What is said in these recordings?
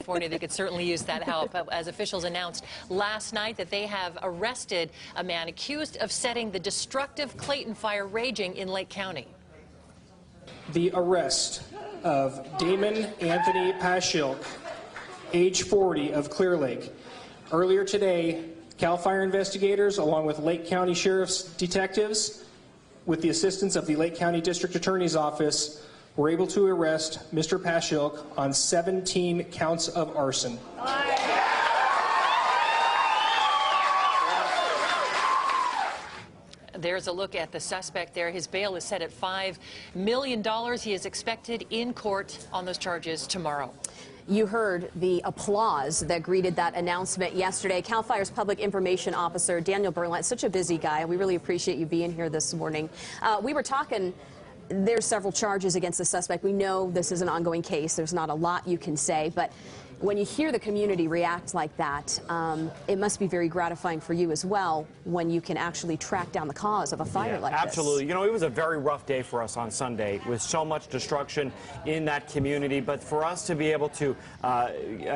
California. They could certainly use that help, as officials announced last night that they have arrested a man accused of setting the destructive Clayton fire raging in Lake County. The arrest of Damon Anthony Paschilk, age 40, of Clear Lake. Earlier today, CAL FIRE investigators, along with Lake County Sheriff's detectives, with the assistance of the Lake County District Attorney's Office, were able to arrest Mr. Paschilk on 17 counts of arson. There's a look at the suspect there. His bail is set at $5 million. He is expected in court on those charges tomorrow. You heard the applause that greeted that announcement yesterday. CAL FIRE's Public Information Officer, Daniel Berlant, such a busy guy. We really appreciate you being here this morning. We were talking, there's several charges against the suspect. We know this is an ongoing case. There's not a lot you can say, but when you hear the community react like that, it must be very gratifying for you as well when you can actually track down the cause of a fire like this. Absolutely. You know, it was a very rough day for us on Sunday with so much destruction in that community. But for us to be able to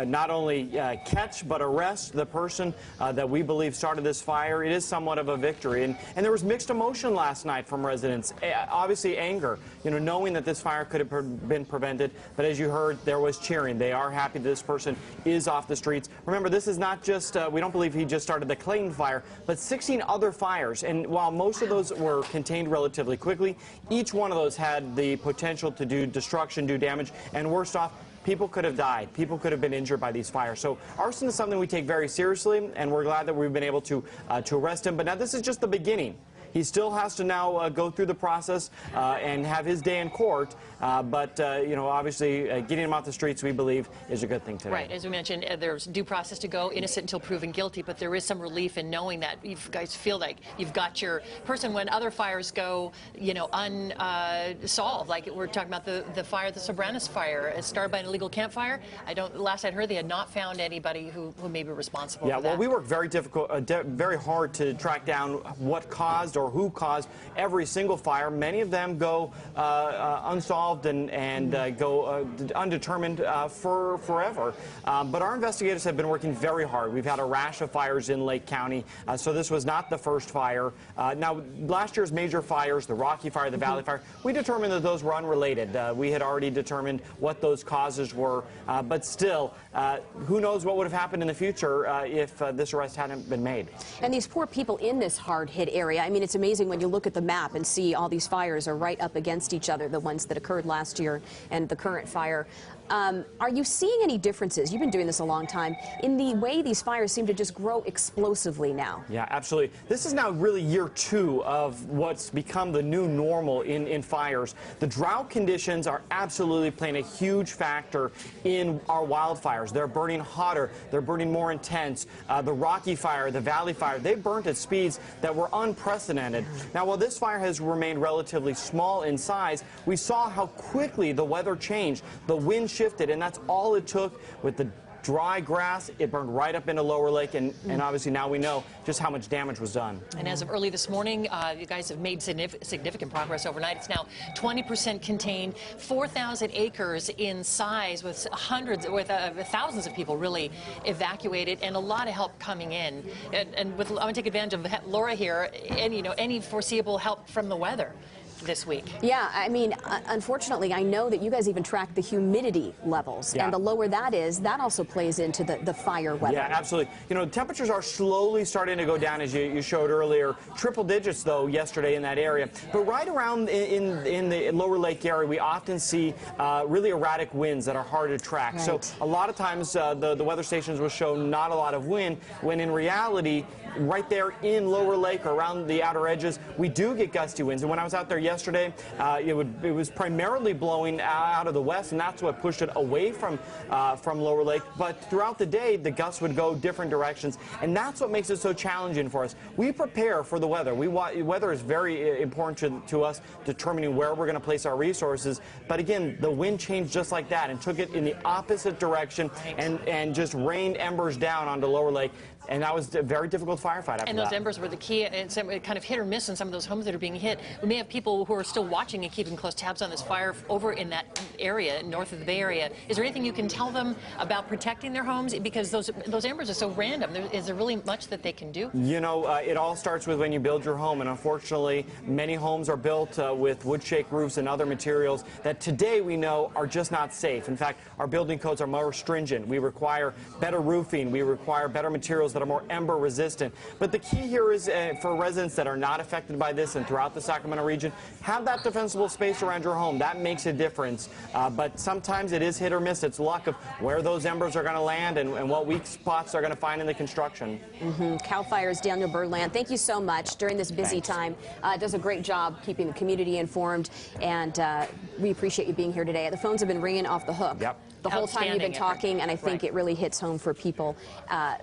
not only catch but arrest the person that we believe started this fire, it is somewhat of a victory. And there was mixed emotion last night from residents. Obviously anger, you know, knowing that this fire could have been prevented. But as you heard, there was cheering. They are happy that this person is off the streets. Remember, this is not just, we don't believe he just started the Clayton fire, but 16 other fires. And while most of those were contained relatively quickly, each one of those had the potential to do destruction, do damage, and worst off, people could have died. People could have been injured by these fires. So arson is something we take very seriously, and we're glad that we've been able to arrest him. But now this is just the beginning. He still has to now go through the process and have his day in court. You know, obviously, getting him off the streets, we believe, is a good thing today. Right. As we mentioned, there's due process to go, innocent until proven guilty, but there is some relief in knowing that you guys feel like you've got your person when other fires go, you know, unsolved. Like we're talking about the fire, the Sobranis fire, started by an illegal campfire. Last I'd heard, they had not found anybody who may be responsible for that. Well, we worked very hard to track down what caused or who caused every single fire. Many of them go unsolved and go undetermined for forever. But our investigators have been working very hard. We've had a rash of fires in Lake County, so this was not the first fire. Now, last year's major fires, the Rocky Fire, the Valley Fire, we determined that those were unrelated. We had already determined what those causes were, but still, who knows what would have happened in the future if this arrest hadn't been made. And these poor people in this hard-hit area, I mean, it's amazing when you look at the map and see all these fires are right up against each other, the ones that occurred last year and the current fire. Are you seeing any differences, you've been doing this a long time, in the way these fires seem to just grow explosively now? Yeah, absolutely. This is now really year 2 of what's become the new normal in fires. The drought conditions are absolutely playing a huge factor in our wildfires. They're burning hotter, they're burning more intense. The Rocky Fire, the Valley Fire, they burnt at speeds that were unprecedented. Now, while this fire has remained relatively small in size, we saw how quickly the weather changed. The wind shifted, and that's all it took. With the dry grass, it burned right up into Lower Lake, and obviously now we know just how much damage was done. And as of early this morning, you guys have made significant progress overnight. It's now 20% contained, 4,000 acres in size, with thousands of people really evacuated, and a lot of help coming in. And I'm going to take advantage of Laura here, and you know, any foreseeable help from the weather this week. Yeah, I mean, unfortunately, I know that you guys even track the humidity levels, and the lower that is, that also plays into the fire weather. Yeah, absolutely. You know, temperatures are slowly starting to go down, as you showed earlier. Triple digits, though, yesterday in that area. But right around in the Lower Lake area, we often see really erratic winds that are hard to track. Right. So a lot of times the weather stations will show not a lot of wind, when in reality, right there in Lower Lake or around the outer edges, we do get gusty winds. And when I was out there yesterday, it was primarily blowing out of the west, and that's what pushed it away from Lower Lake. But throughout the day, the gusts would go different directions, and that's what makes it so challenging for us. We prepare for the weather. Weather is very important to us, determining where we're going to place our resources. But again, the wind changed just like that and took it in the opposite direction and just rained embers down onto Lower Lake. And that was a very difficult firefight after that. And those embers were the key. It's kind of hit or miss in some of those homes that are being hit. We may have people people who are still watching and keeping close tabs on this fire over in that area, north of the Bay Area, is there anything you can tell them about protecting their homes? Because those embers are so random. Is there really much that they can do? You know, it all starts with when you build your home, and unfortunately, many homes are built with wood shake roofs and other materials that today we know are just not safe. In fact, our building codes are more stringent. We require better roofing. We require better materials that are more ember resistant. But the key here is for residents that are not affected by this and throughout the Sacramento region, have that defensible space around your home. That makes a difference. But sometimes it is hit or miss. It's luck of where those embers are going to land and what weak spots they're going to find in the construction. CAL FIRE's Daniel Berlant, thank you so much during this busy time. Does a great job keeping the community informed, and we appreciate you being here today. The phones have been ringing off the hook. Yep. The whole time you've been talking, and I think it really hits home for people,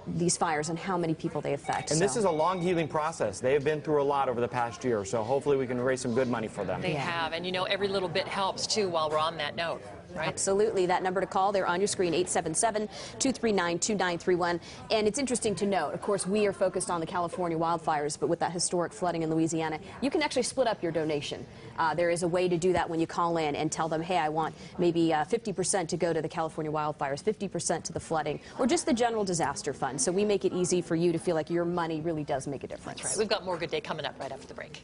these fires and how many people they affect. And this is a long healing process. They have been through a lot over the past year, so hopefully we can raise some good money for them. They have, and you know, every little bit helps too while we're on that note. Right? Absolutely. That number to call, they're on your screen, 877-239-2931. And it's interesting to note, of course, we are focused on the California wildfires, but with that historic flooding in Louisiana, you can actually split up your donation. There is a way to do that when you call in and tell them, hey, I want maybe 50% to go to the California wildfires, 50% to the flooding, or just the general disaster fund. So we make it easy for you to feel like your money really does make a difference. That's right. We've got more Good Day coming up right after the break.